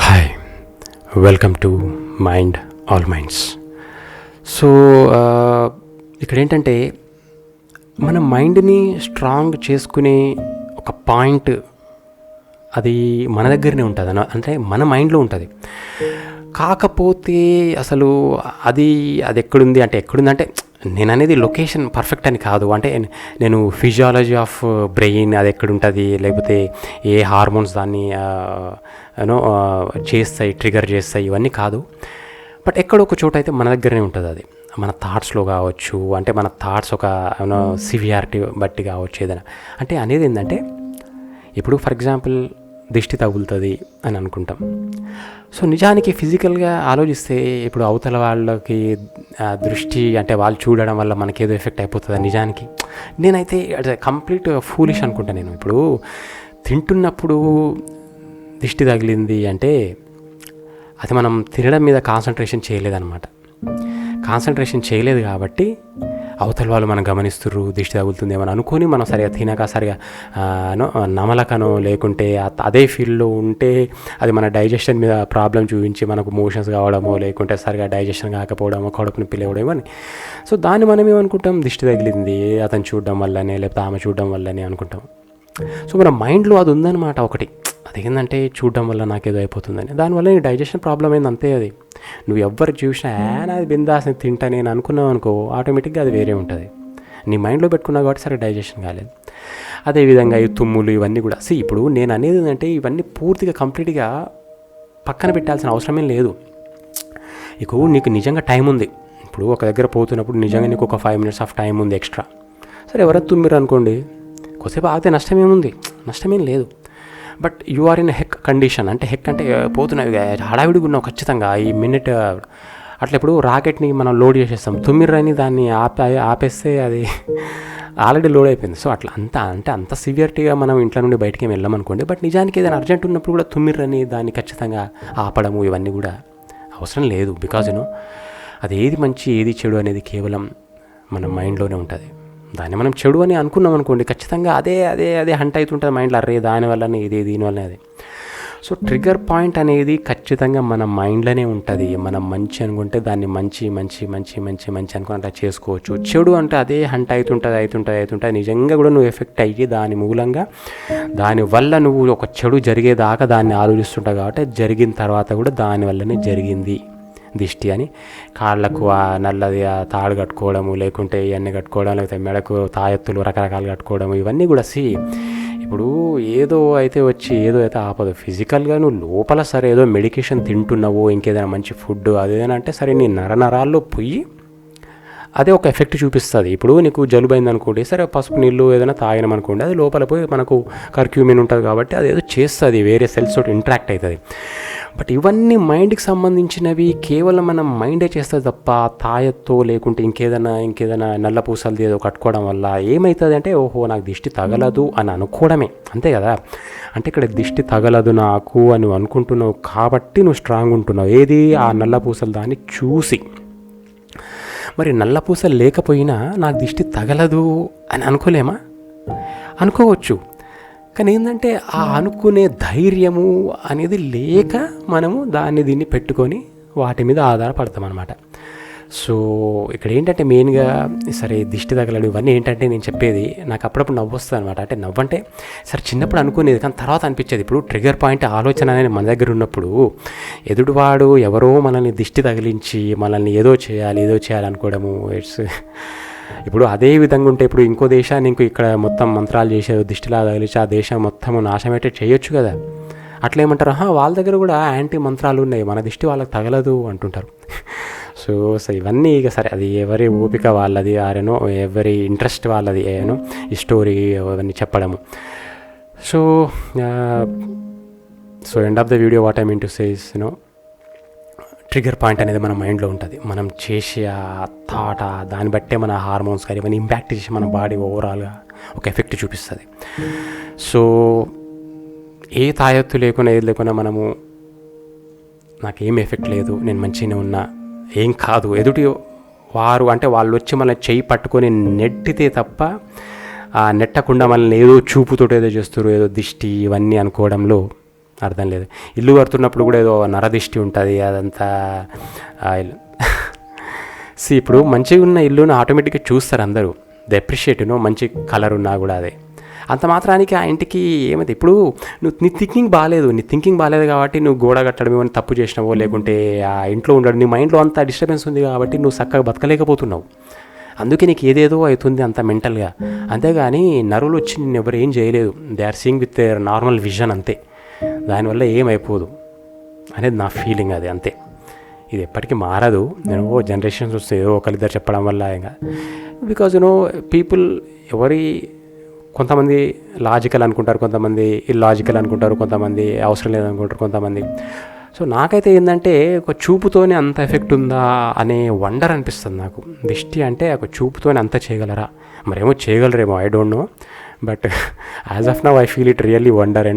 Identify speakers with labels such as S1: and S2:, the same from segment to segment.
S1: Hi, welcome to mind all minds. So ఇక్కడ ఏంటంటే మన మైండ్ని స్ట్రాంగ్ చేసుకునే ఒక పాయింట్ అది మన దగ్గరనే ఉంటుంది, అంటే మన మైండ్లో ఉంటుంది. కాకపోతే అసలు అది ఎక్కడుంది అంటే నేను అనేది లొకేషన్ పర్ఫెక్ట్ అని కాదు, అంటే నేను ఫిజియాలజీ ఆఫ్ బ్రెయిన్ అది ఎక్కడుంటుంది, లేకపోతే ఏ హార్మోన్స్ దాన్ని ట్రిగర్ చేస్తాయి ఇవన్నీ కాదు. బట్ ఎక్కడో ఒక చోట అయితే మన దగ్గరనే ఉంటుంది. అది మన థాట్స్లో కావచ్చు, అంటే మన థాట్స్ ఒక సివియారిటీ బట్టి కావచ్చు, ఏదైనా. అంటే అనేది ఏంటంటే ఇప్పుడు ఫర్ ఎగ్జాంపుల్ దిష్టి తగులుతుంది అని అనుకుంటాం. సో నిజానికి ఫిజికల్గా ఆలోచిస్తే ఇప్పుడు అవతల వాళ్ళకి దృష్టి అంటే వాళ్ళు చూడడం వల్ల మనకేదో ఎఫెక్ట్ అయిపోతుంది. నిజానికి నేనైతే కంప్లీట్ ఫూలిష్ అనుకుంటాను. నేను ఇప్పుడు తింటున్నప్పుడు దిష్టి తగిలింది అంటే అది మనం తినడం మీద కాన్సన్ట్రేషన్ చేయలేదు కాబట్టి అవతల వాళ్ళు మనం గమనిస్తుర్రు, దిష్టి తగులుతుందేమని అనుకొని మనం సరిగా తినక సరిగా నమలకనో లేకుంటే అదే ఫీల్డ్లో ఉంటే అది మన డైజెషన్ మీద ప్రాబ్లం చూపించి మనకు మోషన్స్ కావడమో లేకుంటే సరిగా డైజెషన్ కాకపోవడమో కడుపుని పిలవడమో అని. సో దాన్ని మనం ఏమనుకుంటాం, దిష్టి తగిలింది అతను చూడడం వల్లనే లేకపోతే ఆమె చూడడం వల్లనే అనుకుంటాం. సో మన మైండ్లో అది ఉందన్నమాట ఒకటి. అదేంటంటే చూడడం వల్ల నాకేదో అయిపోతుందని, దానివల్ల నీ డైజెషన్ ప్రాబ్లం అయింది అంతే. అది నువ్వు ఎవ్వరు చూసినా అది బిందాస్ని తింటా నేను అనుకున్నావు అనుకో, ఆటోమేటిక్గా అది వేరే ఉంటుంది. నీ మైండ్లో పెట్టుకున్నావు కాబట్టి సరే డైజెషన్ కాలేదు. అదేవిధంగా ఈ తుమ్ములు ఇవన్నీ కూడా ఇప్పుడు నేను అనేది ఏంటంటే ఇవన్నీ పూర్తిగా కంప్లీట్గా పక్కన పెట్టాల్సిన అవసరమేం లేదు. నీకు నిజంగా టైం ఉంది, ఇప్పుడు ఒక దగ్గర పోతున్నప్పుడు నిజంగా నీకు ఒక 5 minutes ఆఫ్ టైం ఉంది ఎక్స్ట్రా. సరే ఎవరైనా తుమ్మిరు అనుకోండి, కొద్దిసేపు ఆగితే నష్టమేం లేదు. But you are in heck condition, అంటే హెక్ అంటే పోతున్నావు హడావిడిగా ఉన్నావు ఖచ్చితంగా ఈ మినిట్. అట్లా ఇప్పుడు రాకెట్ని మనం లోడ్ చేసేస్తాం, తుమ్మిర్రని దాన్ని ఆపేస్తే అది ఆల్రెడీ లోడ్ అయిపోయింది. సో అట్లా అంత సివియరిటీగా మనం ఇంట్లో నుండి బయటికి వెళ్ళామనుకోండి. బట్ నిజానికి ఏదైనా అర్జెంట్ ఉన్నప్పుడు కూడా తుమ్మిర్రని దాన్ని ఖచ్చితంగా ఆపడము ఇవన్నీ కూడా అవసరం లేదు. బికాజ్ అది ఏది మంచి ఏది చెడు అనేది కేవలం మన మైండ్లోనే ఉంటుంది. దాన్ని మనం చెడు అని అనుకున్నాం అనుకోండి, ఖచ్చితంగా అదే హంట్ అవుతుంటుంది మైండ్లో, అరే దానివల్లనే దీనివల్లనే అది. సో ట్రిగర్ పాయింట్ అనేది ఖచ్చితంగా మన మైండ్లోనే ఉంటుంది. మనం మంచి అనుకుంటే దాన్ని మంచి అనుకుని అట్లా చేసుకోవచ్చు. చెడు అంటే అదే హంట్ అవుతుంటుంది. నిజంగా కూడా నువ్వు ఎఫెక్ట్ అయ్యి దాని మూలంగా దానివల్ల నువ్వు ఒక చెడు జరిగేదాకా దాన్ని ఆలోచిస్తుంటావు కాబట్టి జరిగిన తర్వాత కూడా దానివల్లనే జరిగింది దిష్టి అని కాళ్ళకు నల్లది తాడు కట్టుకోవడము, లేకుంటే ఇవన్నీ కట్టుకోవడం, లేకపోతే మెడకు తాయెత్తులు రకరకాలు కట్టుకోవడము, ఇవన్నీ కూడా ఇప్పుడు ఏదో అయితే ఆపదు. ఫిజికల్గా నువ్వు లోపల సరే ఏదో మెడికేషన్ తింటున్నావో ఇంకేదైనా మంచి ఫుడ్ అదేదైనా అంటే సరే నీ నరాల్లో పోయి అదే ఒక ఎఫెక్ట్ చూపిస్తుంది. ఇప్పుడు నీకు జలుబైంది అనుకోండి, సరే పసుపు నీళ్ళు ఏదైనా తాగినాం అనుకోండి, అది లోపల పోయి మనకు కర్క్యూమిన్ ఉంటుంది కాబట్టి అది ఏదో చేస్తుంది, వేరే సెల్స్ తోటి ఇంటరాక్ట్ అవుతుంది. బట్ ఇవన్నీ మైండ్కి సంబంధించినవి, కేవలం మనం మైండే చేస్తుంది తప్ప తాయెత్తో లేకుంటే ఇంకేదైనా నల్ల పూసలది ఏదో కట్టుకోవడం వల్ల ఏమవుతుంది అంటే ఓహో నాకు దిష్టి తగలదు అని అనుకోవడమే, అంతే కదా. అంటే ఇక్కడ దిష్టి తగలదు నాకు అని అనుకుంటున్నావు కాబట్టి నువ్వు స్ట్రాంగ్ ఉంటున్నావు, ఏది ఆ నల్ల పూసలు దాన్ని చూసి. మరి నల్లపూస లేకపోయినా నాకు దిష్టి తగలదు అని అనుకోవచ్చు. కానీ ఏంటంటే ఆ అనుకునే ధైర్యము అనేది లేక మనము దీన్ని పెట్టుకొని వాటి మీద ఆధారపడతాం అన్నమాట. సో ఇక్కడ ఏంటంటే మెయిన్గా సరే దిష్టి తగలడు ఇవన్నీ ఏంటంటే నేను చెప్పేది నాకు అప్పుడప్పుడు నవ్వు వస్తుంది అనమాట. అంటే నవ్వంటే సరే చిన్నప్పుడు అనుకునేది, కానీ తర్వాత అనిపించేది. ఇప్పుడు ట్రిగర్ పాయింట్ ఆలోచన అనేది మన దగ్గర ఉన్నప్పుడు ఎదుటివాడు ఎవరో మనల్ని దిష్టి తగిలించి మనల్ని ఏదో చేయాలి అనుకోవడము ఇప్పుడు అదే విధంగా ఉంటే ఇప్పుడు ఇంకో దేశాన్ని ఇక్కడ మొత్తం మంత్రాలు చేసే దిష్టిలా తగిలించి ఆ దేశం మొత్తం నాశనమైతే చేయొచ్చు కదా. అట్లా ఏమంటారు, వాళ్ళ దగ్గర కూడా యాంటీ మంత్రాలు ఉన్నాయి, మన దిష్టి వాళ్ళకి తగలదు అంటుంటారు. సో ఇవన్నీ ఇక సరే అది ఎవరి ఓపిక వాళ్ళది, ఎవరి ఇంట్రెస్ట్ వాళ్ళది ఈ స్టోరీ అవన్నీ చెప్పడము. So end of the video what I mean to say is trigger point అనేది మన మైండ్లో ఉంటుంది. మనం చేసే ఆ థాట్ దాన్ని బట్టే మన హార్మోన్స్ కానీ ఇవన్నీ ఇంపాక్ట్ చేసి మన బాడీ ఓవరాల్గా ఒక ఎఫెక్ట్ చూపిస్తుంది. సో ఏ తాయెత్తు లేకుండా ఏది లేకుండా మనము నాకేం ఎఫెక్ట్ లేదు, నేను మంచిగానే ఉన్నా, ఏం కాదు, ఎదుటి వారు అంటే వాళ్ళు వచ్చి మన చెయ్యి పట్టుకొని నెట్టితే తప్ప నెట్టకుండా మనల్ని ఏదో చూపుతోటి ఏదో చేస్తారు, ఏదో దిష్టి ఇవన్నీ అనుకోవడంలో అర్థం లేదు. ఇల్లు కడుతున్నప్పుడు కూడా ఏదో నరదిష్టి ఉంటుంది, అదంతా ఇప్పుడు మంచిగా ఉన్న ఇల్లును ఆటోమేటిక్గా చూస్తారు అందరూ, ది అప్రిషియేట్ మంచి కలర్ ఉన్నా కూడా అదే. అంత మాత్రానికి ఆ ఇంటికి ఏమైతే ఇప్పుడు నీ థింకింగ్ బాగాలేదు కాబట్టి నువ్వు గోడ కట్టడం ఏమైనా తప్పు చేసినావో, లేకుంటే ఆ ఇంట్లో ఉండడం నీ మైండ్లో అంత డిస్టర్బెన్స్ ఉంది కాబట్టి నువ్వు చక్కగా బతకలేకపోతున్నావు. అందుకే నీకు ఏదేదో అవుతుంది అంత మెంటల్గా. అంతేగాని నరువులు వచ్చి నిన్ను ఎవరు ఏం చేయలేదు, they are seeing with normal vision అంతే. దానివల్ల ఏమైపోదు అనేది నా ఫీలింగ్, అది అంతే. ఇది ఎప్పటికీ మారదు. నేను జనరేషన్స్ వస్తే ఏదో ఒకరిద్దరు చెప్పడం వల్ల ఇంకా, బికాజ్ పీపుల్ కొంతమంది లాజికల్ అనుకుంటారు, కొంతమంది ఇల్లాజికల్ అనుకుంటారు, కొంతమంది అవసరం లేదనుకుంటారు కొంతమంది. సో నాకైతే ఏంటంటే ఒక చూపుతోనే అంత ఎఫెక్ట్ ఉందా అనే వండర్ అనిపిస్తుంది నాకు. దిష్టి అంటే ఒక చూపుతోనే అంత చేయగలరా, మరేమో చేయగలరేమో, I don't know. But as of now I feel it really wonder.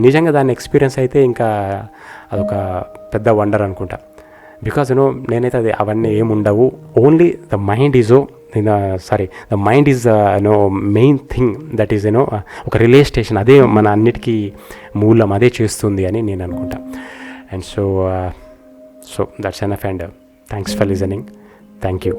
S1: నిజంగా దాని ఎక్స్పీరియన్స్ అయితే ఇంకా అదొక పెద్ద వండర్ అనుకుంటా. బికాజ్ నేనైతే అది అవన్నీ ఏముండవు, only the mind is the mind is main thing that is ఒక రిలే స్టేషన్, అదే మన అన్నిటికీ మూలం, అదే చేస్తుంది అని నేను అనుకుంటా. And so that's enough, and thanks for listening. Thank you.